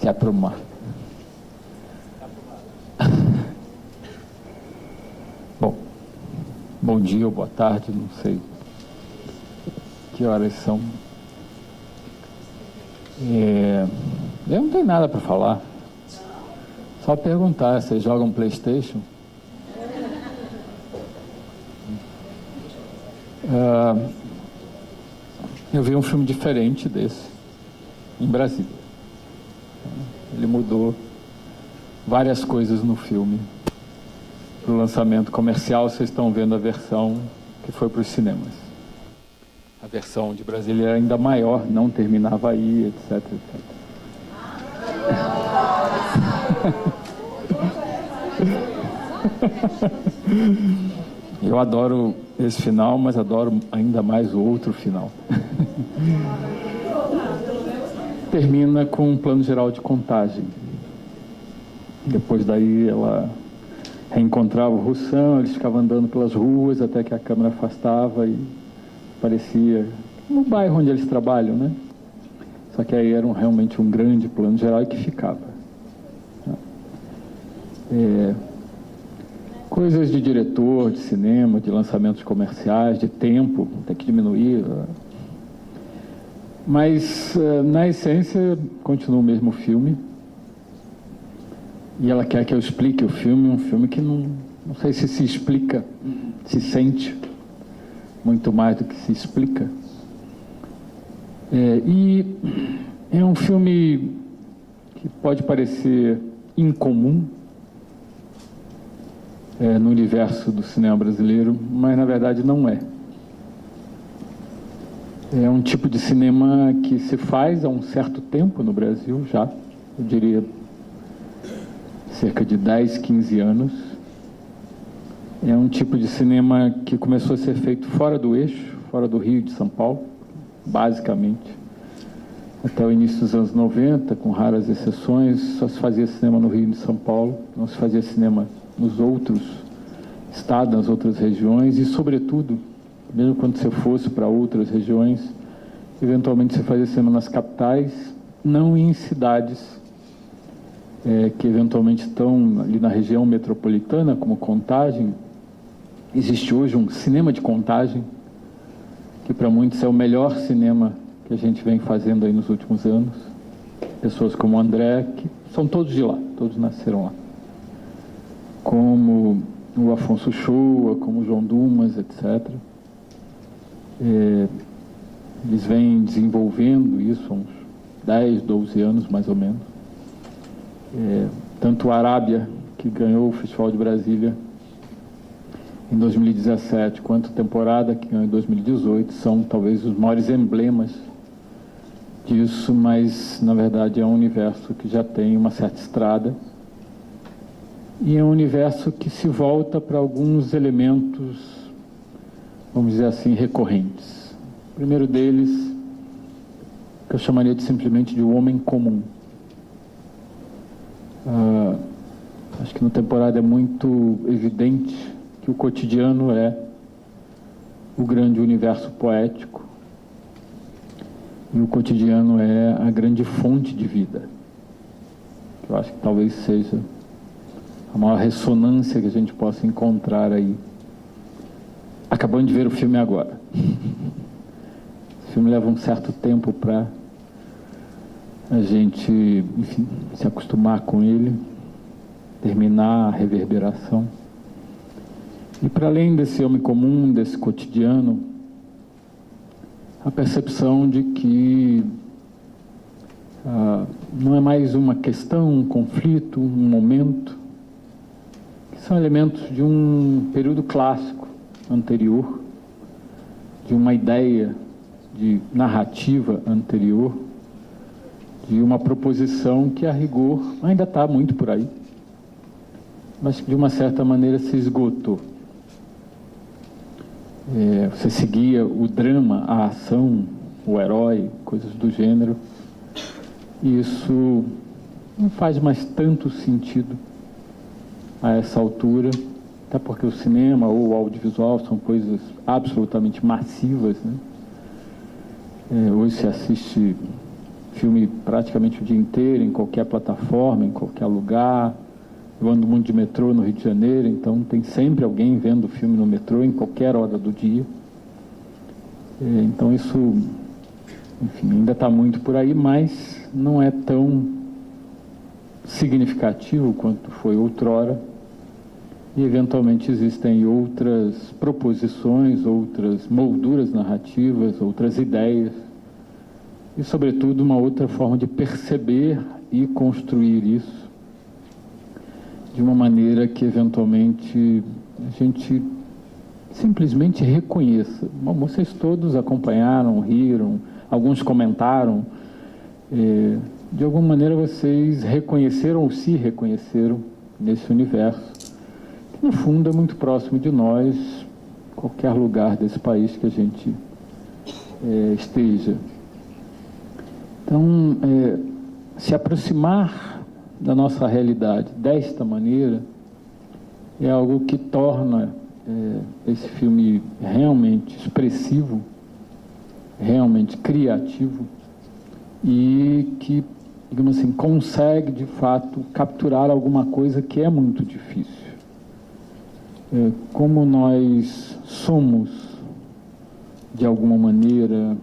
Que aprumar. Bom dia ou boa tarde, não sei que horas são. Eu não tenho nada para falar. Só perguntar, vocês jogam PlayStation? Eu vi um filme diferente desse, em Brasília. Ele mudou várias coisas no filme. Para o lançamento comercial, vocês estão vendo a versão que foi para os cinemas. A versão de Brasília era ainda maior, não terminava aí, etc, etc. Eu adoro esse final, mas adoro ainda mais o outro final. Termina com um plano geral de contagem. Depois daí ela reencontrava o Roussan, eles ficavam andando pelas ruas até que a câmera afastava e parecia no bairro onde eles trabalham, né? Só que aí era realmente um grande plano geral e que ficava. Coisas de diretor, de cinema, de lançamentos comerciais, de tempo, tem que diminuir. Mas, na essência, continua o mesmo filme. E ela quer que eu explique o filme, um filme que não sei se explica, se sente muito mais do que se explica. E é um filme que pode parecer incomum no universo do cinema brasileiro, mas na verdade não é. É um tipo de cinema que se faz há um certo tempo no Brasil já, eu diria cerca de 10, 15 anos. É um tipo de cinema que começou a ser feito fora do eixo, fora do Rio de São Paulo, basicamente. Até o início dos anos 90, com raras exceções, só se fazia cinema no Rio de São Paulo, não se fazia cinema nos outros estados, nas outras regiões, e, sobretudo, mesmo quando você fosse para outras regiões, eventualmente você fazia cinema nas capitais, não em cidades que eventualmente estão ali na região metropolitana, como Contagem. Existe hoje um cinema de Contagem, que para muitos é o melhor cinema que a gente vem fazendo aí nos últimos anos. Pessoas como o André, que são todos de lá, todos nasceram lá. Como o Afonso Shoa, como o João Dumas, etc. Eles vêm desenvolvendo isso há uns 10, 12 anos, mais ou menos. Tanto a Arábia, que ganhou o Festival de Brasília em 2017, quanto a Temporada, que ganhou em 2018, são talvez os maiores emblemas disso, mas na verdade é um universo que já tem uma certa estrada e é um universo que se volta para alguns elementos, vamos dizer assim, recorrentes. O primeiro deles, que eu chamaria de simplesmente de o homem comum. Acho que na Temporada é muito evidente que o cotidiano é o grande universo poético e o cotidiano é a grande fonte de vida. Eu acho que talvez seja a maior ressonância que a gente possa encontrar aí. Acabando de ver o filme agora. O filme leva um certo tempo para a gente, enfim, se acostumar com ele, terminar a reverberação. E para além desse homem comum, desse cotidiano, a percepção de que não é mais uma questão, um conflito, um momento, que são elementos de um período clássico anterior, de uma ideia de narrativa anterior, de uma proposição que, a rigor, ainda está muito por aí, mas que, de uma certa maneira, se esgotou. Você seguia o drama, a ação, o herói, coisas do gênero, e isso não faz mais tanto sentido a essa altura, até porque o cinema ou o audiovisual são coisas absolutamente massivas, né? Hoje se assiste filme praticamente o dia inteiro, em qualquer plataforma, em qualquer lugar. Eu ando muito de metrô no Rio de Janeiro, então tem sempre alguém vendo o filme no metrô, em qualquer hora do dia. Então isso, enfim, ainda está muito por aí, mas não é tão significativo quanto foi outrora. E, eventualmente, existem outras proposições, outras molduras narrativas, outras ideias, e, sobretudo, uma outra forma de perceber e construir isso de uma maneira que, eventualmente, a gente simplesmente reconheça. Bom, vocês todos acompanharam, riram, alguns comentaram. De alguma maneira, vocês reconheceram ou se reconheceram nesse universo, que, no fundo, é muito próximo de nós, qualquer lugar desse país que a gente esteja. Então, se aproximar da nossa realidade desta maneira é algo que torna esse filme realmente expressivo, realmente criativo e que, digamos assim, consegue de fato capturar alguma coisa que é muito difícil. Como nós somos, de alguma maneira,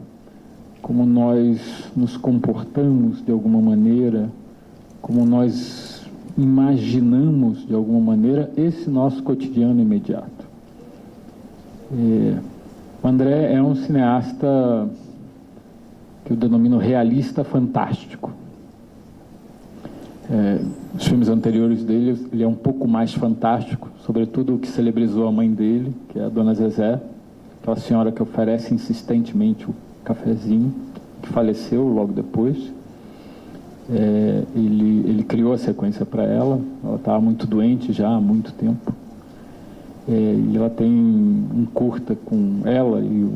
como nós nos comportamos de alguma maneira, como nós imaginamos de alguma maneira esse nosso cotidiano imediato. O André é um cineasta que eu denomino realista fantástico. Os filmes anteriores dele, ele é um pouco mais fantástico, sobretudo o que celebrizou a mãe dele, que é a Dona Zezé, aquela senhora que oferece insistentemente o cafezinho, que faleceu logo depois. Ele criou a sequência para ela estava muito doente já há muito tempo. E ela tem um curta com ela e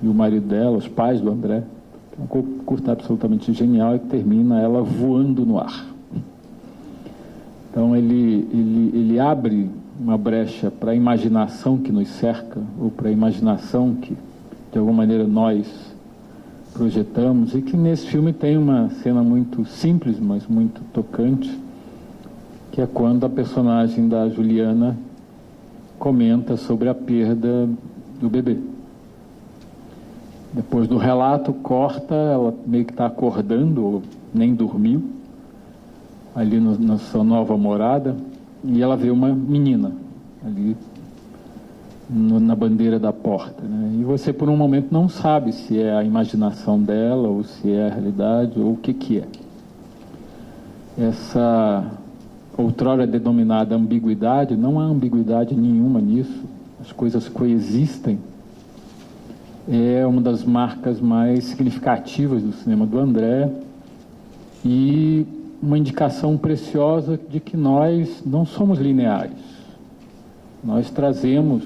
o marido dela, os pais do André, que é um curta absolutamente genial e que termina ela voando no ar. Então ele abre uma brecha para a imaginação que nos cerca, ou para a imaginação que, de alguma maneira, nós projetamos, e que nesse filme tem uma cena muito simples, mas muito tocante, que é quando a personagem da Juliana comenta sobre a perda do bebê. Depois do relato, corta, ela meio que está acordando, ou nem dormiu, ali na sua nova morada, e ela vê uma menina ali na bandeira da porta, né? E você, por um momento, não sabe se é a imaginação dela, ou se é a realidade, ou o que é. Essa outrora denominada ambiguidade, não há ambiguidade nenhuma nisso, as coisas coexistem, é uma das marcas mais significativas do cinema do André, e uma indicação preciosa de que nós não somos lineares. Nós trazemos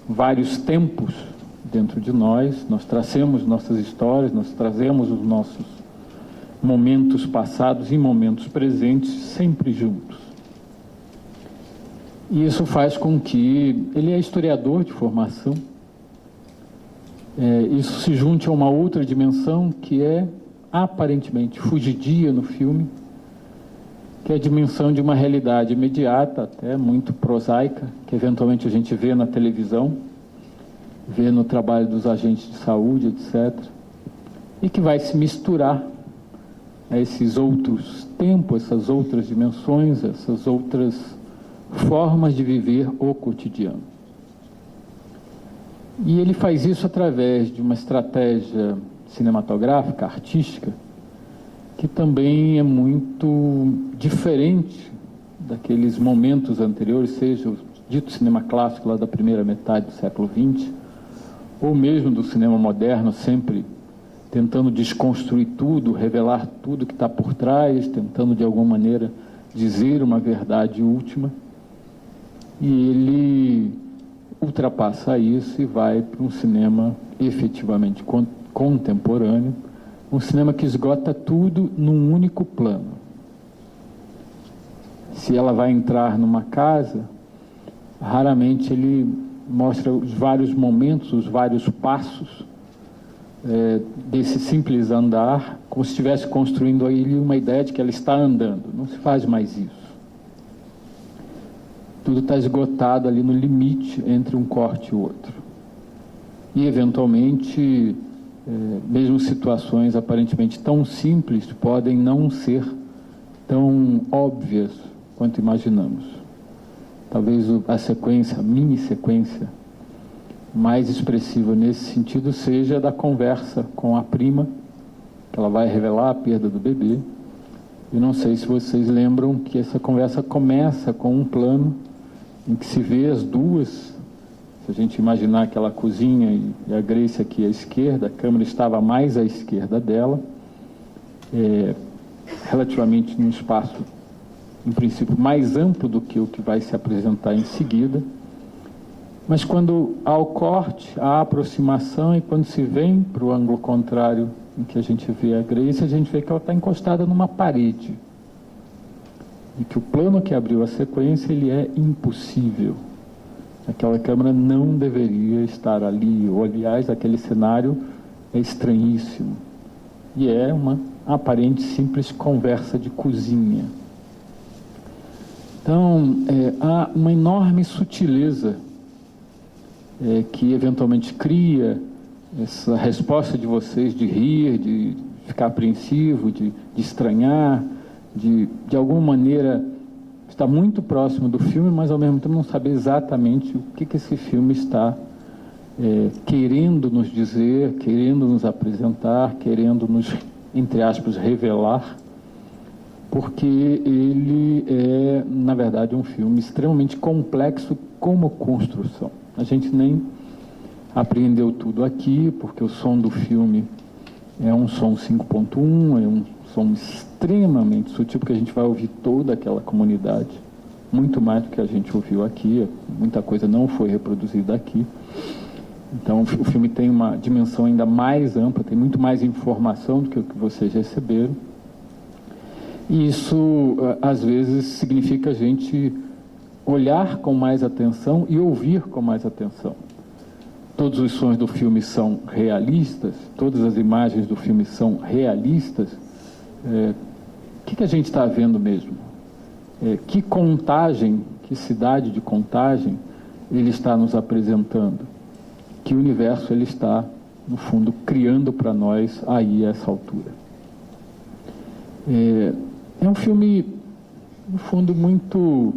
vários tempos dentro de nós trazemos nossas histórias, nós trazemos os nossos momentos passados e momentos presentes sempre juntos. E isso faz com que ele é historiador de formação. Isso se junte a uma outra dimensão que é aparentemente fugidia no filme, que é a dimensão de uma realidade imediata, até muito prosaica, que eventualmente a gente vê na televisão, vê no trabalho dos agentes de saúde, etc., e que vai se misturar a esses outros tempos, essas outras dimensões, essas outras formas de viver o cotidiano. E ele faz isso através de uma estratégia cinematográfica, artística, que também é muito diferente daqueles momentos anteriores, seja o dito cinema clássico lá da primeira metade do século XX, ou mesmo do cinema moderno, sempre tentando desconstruir tudo, revelar tudo que está por trás, tentando de alguma maneira dizer uma verdade última. E ele ultrapassa isso e vai para um cinema efetivamente contemporâneo, um cinema que esgota tudo num único plano. Se ela vai entrar numa casa, raramente ele mostra os vários momentos, os vários passos desse simples andar, como se estivesse construindo aí uma ideia de que ela está andando. Não se faz mais isso. Tudo está esgotado ali no limite entre um corte e o outro. E, eventualmente, mesmo situações aparentemente tão simples podem não ser tão óbvias quanto imaginamos. Talvez a sequência, a mini-sequência, mais expressiva nesse sentido seja da conversa com a prima, que ela vai revelar a perda do bebê. E não sei se vocês lembram que essa conversa começa com um plano em que se vê as duas. Se a gente imaginar aquela cozinha e a Grace aqui à esquerda, a câmera estava mais à esquerda dela, relativamente num espaço, em princípio, mais amplo do que o que vai se apresentar em seguida. Mas quando há o corte, há a aproximação, e quando se vem para o ângulo contrário em que a gente vê a Grace, a gente vê que ela está encostada numa parede. E que o plano que abriu a sequência, ele é impossível. Aquela câmera não deveria estar ali, ou aliás, aquele cenário é estranhíssimo. E é uma aparente simples conversa de cozinha. Então, há uma enorme sutileza que eventualmente cria essa resposta de vocês de rir, de ficar apreensivo, de estranhar, de alguma maneira estar muito próximo do filme, mas ao mesmo tempo não saber exatamente o que esse filme está querendo nos dizer, querendo nos apresentar, querendo nos, entre aspas, revelar, porque ele é, na verdade, um filme extremamente complexo como construção. A gente nem apreendeu tudo aqui, porque o som do filme é um som 5.1, é um som extremamente sutil, porque a gente vai ouvir toda aquela comunidade, muito mais do que a gente ouviu aqui, muita coisa não foi reproduzida aqui. Então, o filme tem uma dimensão ainda mais ampla, tem muito mais informação do que o que vocês receberam. E isso, às vezes, significa a gente olhar com mais atenção e ouvir com mais atenção. Todos os sons do filme são realistas, todas as imagens do filme são realistas. O que a gente está vendo mesmo? Que contagem, que cidade de contagem ele está nos apresentando? Que universo ele está, no fundo, criando para nós aí a essa altura? É um filme, no fundo, muito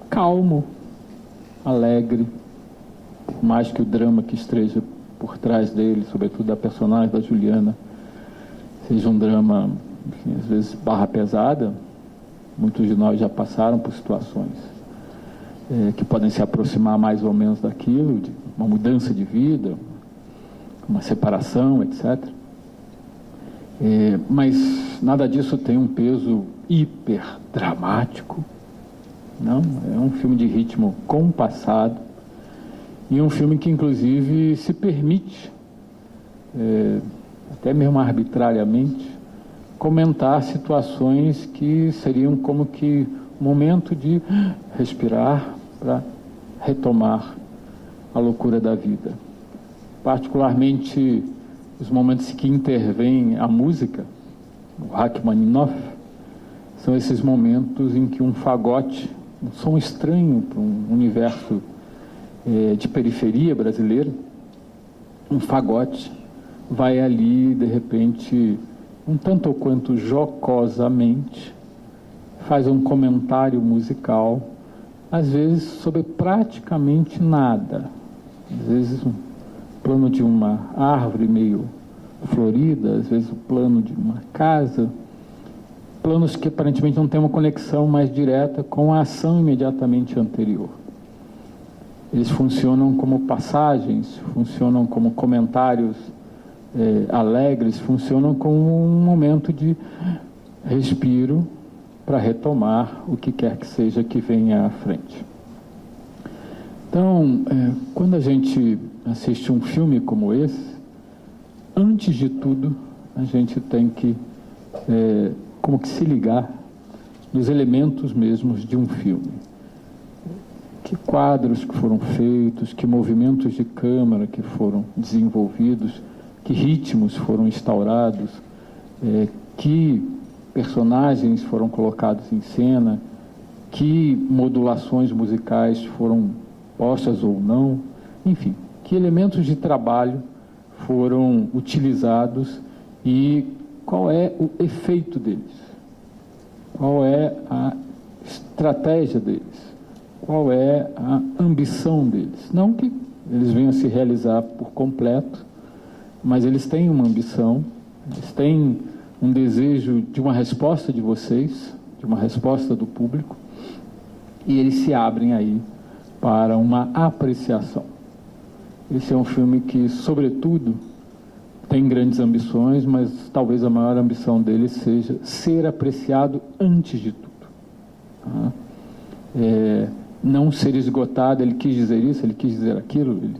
calmo, alegre, mais que o drama que esteja por trás dele, sobretudo da personagem da Juliana, seja um drama, enfim, às vezes barra pesada. Muitos de nós já passaram por situações que podem se aproximar mais ou menos daquilo, de uma mudança de vida, uma separação, etc. Mas nada disso tem um peso hiper dramático, não? É um filme de ritmo compassado e um filme que, inclusive, se permite, até mesmo arbitrariamente, comentar situações que seriam como que um momento de respirar para retomar a loucura da vida. Particularmente os momentos que intervém a música, o Rachmaninoff, são esses momentos em que um fagote, um som estranho para um universo de periferia brasileira, um fagote vai ali, de repente, um tanto ou quanto jocosamente, faz um comentário musical, às vezes sobre praticamente nada, às vezes um plano de uma árvore meio florida, às vezes o plano de uma casa, planos que aparentemente não têm uma conexão mais direta com a ação imediatamente anterior. Eles funcionam como passagens, funcionam como comentários alegres, funcionam como um momento de respiro para retomar o que quer que seja que venha à frente. Então, quando a gente assiste um filme como esse, antes de tudo, a gente tem que como que se ligar nos elementos mesmos de um filme. que quadros que foram feitos, que movimentos de câmera que foram desenvolvidos, que ritmos foram instaurados, que personagens foram colocados em cena, que modulações musicais foram postas ou não, enfim, que elementos de trabalho foram utilizados e qual é o efeito deles, qual é a estratégia deles, qual é a ambição deles. Não que eles venham a se realizar por completo, mas eles têm uma ambição, eles têm um desejo de uma resposta de vocês, de uma resposta do público, e eles se abrem aí para uma apreciação. Esse é um filme que, sobretudo, tem grandes ambições, mas talvez a maior ambição dele seja ser apreciado antes de tudo. Tá? Não ser esgotado, ele quis dizer isso, ele quis dizer aquilo, ele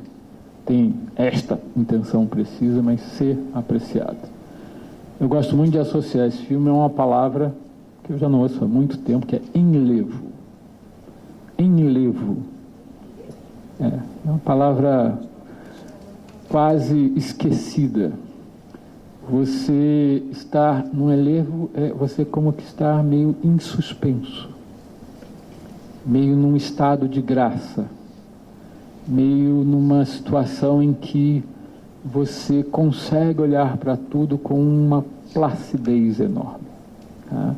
tem esta intenção precisa, mas ser apreciado. Eu gosto muito de associar esse filme a uma palavra que eu já não ouço há muito tempo, que é enlevo. Enlevo. É uma palavra quase esquecida. Você estar num enlevo é você como que estar meio em suspenso, meio num estado de graça, meio numa situação em que você consegue olhar para tudo com uma placidez enorme. Tá?